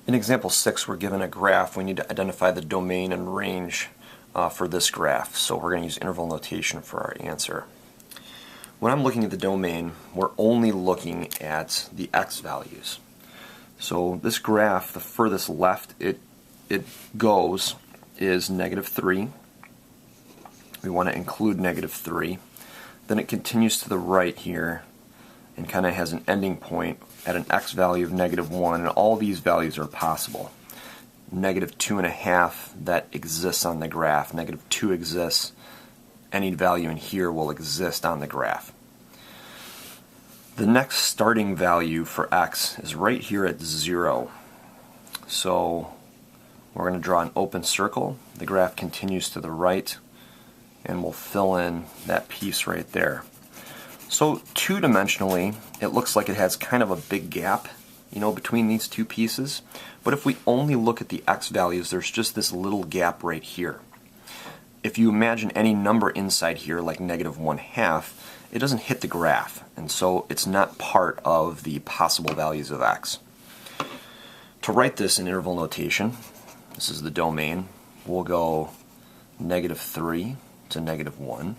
In example 6, we're given a graph. We need to identify the domain and range for this graph. So we're going to use interval notation for our answer. When I'm looking at the domain, we're only looking at the x values. So this graph, the furthest left it goes is -3. We want to include -3. Then it continues to the right here and kind of has an ending point at an x value of -1, and all these values are possible. -2.5 that exists on the graph, -2 exists, any value in here will exist on the graph. The next starting value for x is right here at 0. So we're going to draw an open circle. The graph continues to the right, and we'll fill in that piece right there. So two-dimensionally, it looks like it has kind of a big gap, between these two pieces. But if we only look at the x values, there's just this little gap right here. If you imagine any number inside here, like -1/2, it doesn't hit the graph, and so it's not part of the possible values of x. To write this in interval notation, this is the domain, we'll go -3 to -1.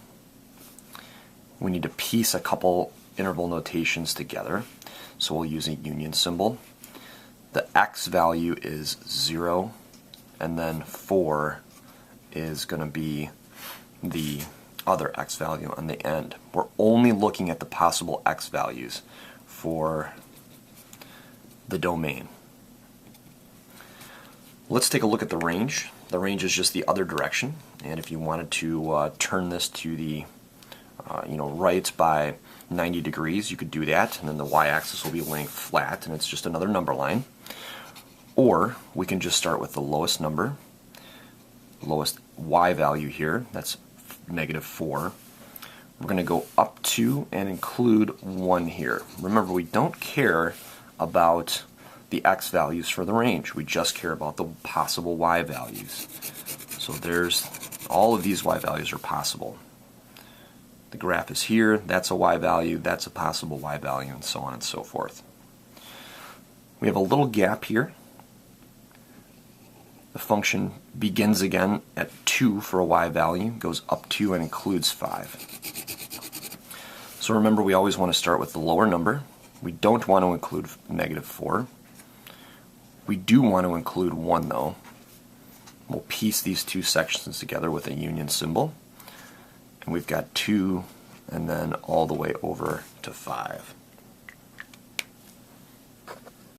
We need to piece a couple interval notations together, so we'll use a union symbol. The x value is 0, and then 4 is going to be the other x value on the end. We're only looking at the possible x values for the domain. Let's take a look at the range. The range is just the other direction, and if you wanted to turn this to the right by 90 degrees, you could do that, and then the y-axis will be laying flat, and it's just another number line. Or we can just start with the lowest number, lowest y value here, that's -4. We're going to go up to and include 1 here. Remember, we don't care about the x values for the range. We just care about the possible y values. So there's all of these y values are possible. The graph is here, that's a y value, that's a possible y value, and so on and so forth. We have a little gap here. The function begins again at 2 for a y value, goes up to and includes 5. So remember, we always want to start with the lower number. We don't want to include -4. We do want to include 1 though. We'll piece these two sections together with a union symbol. And we've got 2 and then all the way over to 5.